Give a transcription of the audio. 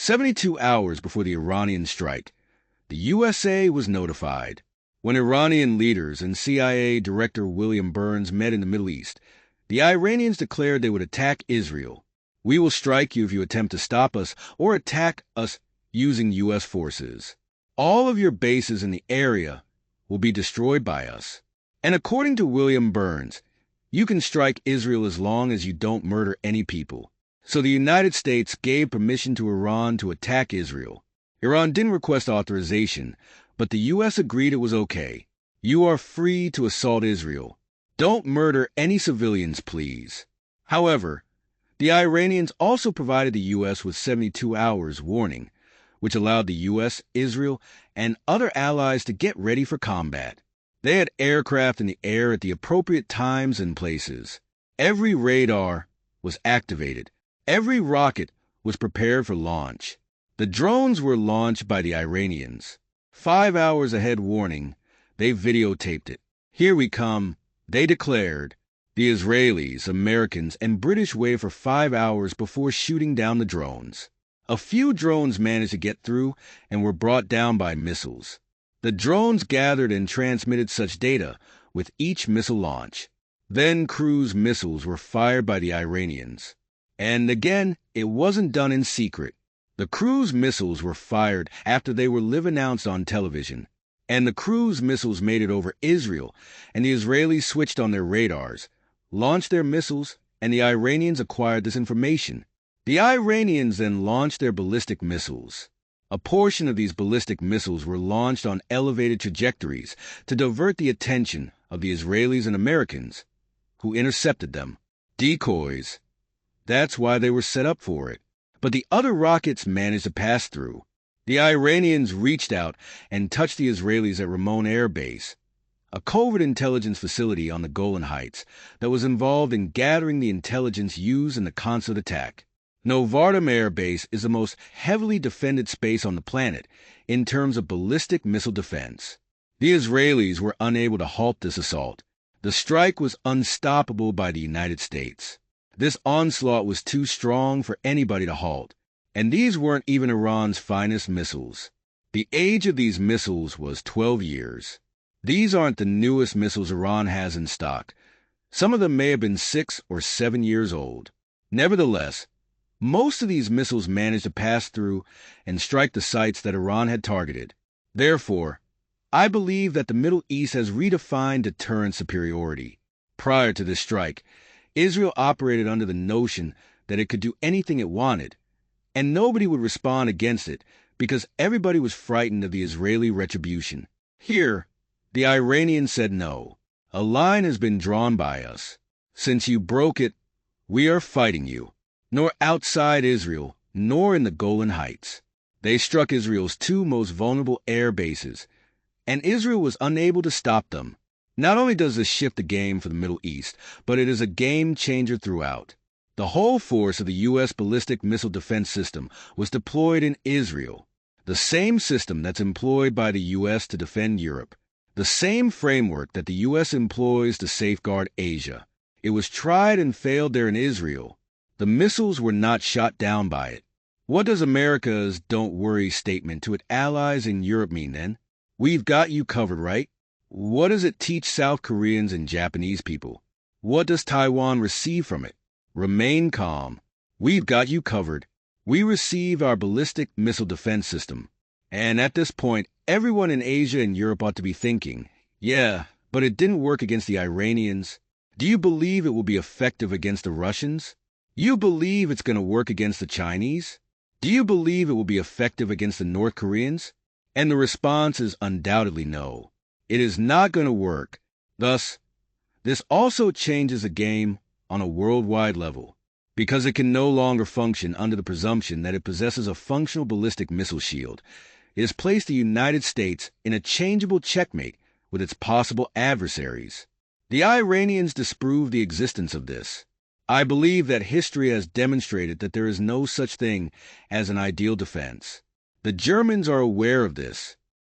72 hours before the Iranian strike, the USA was notified. When Iranian leaders and CIA Director William Burns met in the Middle East, the Iranians declared they would attack Israel. "We will strike you if you attempt to stop us or attack us using U.S. forces. All of your bases in the area will be destroyed by us." And according to William Burns, you can strike Israel as long as you don't murder any people. So the United States gave permission to Iran to attack Israel. Iran didn't request authorization, but the U.S. agreed it was okay. "You are free to assault Israel. Don't murder any civilians, please." However, the Iranians also provided the U.S. with 72 hours warning, which allowed the U.S., Israel, and other allies to get ready for combat. They had aircraft in the air at the appropriate times and places. Every radar was activated. Every rocket was prepared for launch. The drones were launched by the Iranians. 5 hours ahead warning, they videotaped it. "Here we come," they declared. The Israelis, Americans, and British waited for 5 hours before shooting down the drones. A few drones managed to get through and were brought down by missiles. The drones gathered and transmitted such data with each missile launch. Then cruise missiles were fired by the Iranians. And again, it wasn't done in secret. The cruise missiles were fired after they were live announced on television. And the cruise missiles made it over Israel, and the Israelis switched on their radars, launched their missiles, and the Iranians acquired this information. The Iranians then launched their ballistic missiles. A portion of these ballistic missiles were launched on elevated trajectories to divert the attention of the Israelis and Americans, who intercepted them. Decoys. That's why they were set up for it. But the other rockets managed to pass through. The Iranians reached out and touched the Israelis at Ramon Air Base, a covert intelligence facility on the Golan Heights that was involved in gathering the intelligence used in the Consett attack. Novardim Air Base is the most heavily defended space on the planet in terms of ballistic missile defense. The Israelis were unable to halt this assault. The strike was unstoppable by the United States. This onslaught was too strong for anybody to halt, and these weren't even Iran's finest missiles. The age of these missiles was 12 years. These aren't the newest missiles Iran has in stock. Some of them may have been 6 or 7 years old. Nevertheless, most of these missiles managed to pass through and strike the sites that Iran had targeted. Therefore, I believe that the Middle East has redefined deterrent superiority. Prior to this strike, Israel operated under the notion that it could do anything it wanted, and nobody would respond against it because everybody was frightened of the Israeli retribution. Here, the Iranians said no. "A line has been drawn by us. Since you broke it, we are fighting you." Nor outside Israel, nor in the Golan Heights. They struck Israel's 2 most vulnerable air bases, and Israel was unable to stop them. Not only does this shift the game for the Middle East, but it is a game changer throughout. The whole force of the U.S. ballistic missile defense system was deployed in Israel, the same system that's employed by the U.S. to defend Europe, the same framework that the U.S. employs to safeguard Asia. It was tried and failed there in Israel. The missiles were not shot down by it. What does America's "don't worry" statement to its allies in Europe mean then? We've got you covered, right? What does it teach South Koreans and Japanese people? What does Taiwan receive from it? Remain calm. We've got you covered. We receive our ballistic missile defense system. And at this point, everyone in Asia and Europe ought to be thinking, yeah, but it didn't work against the Iranians. Do you believe it will be effective against the Russians? You believe it's going to work against the Chinese? Do you believe it will be effective against the North Koreans? And the response is undoubtedly no. It is not going to work. Thus, this also changes the game on a worldwide level, because it can no longer function under the presumption that it possesses a functional ballistic missile shield. It has placed the United States in a changeable checkmate with its possible adversaries. The Iranians disproved the existence of this. I believe that history has demonstrated that there is no such thing as an ideal defense. The Germans are aware of this.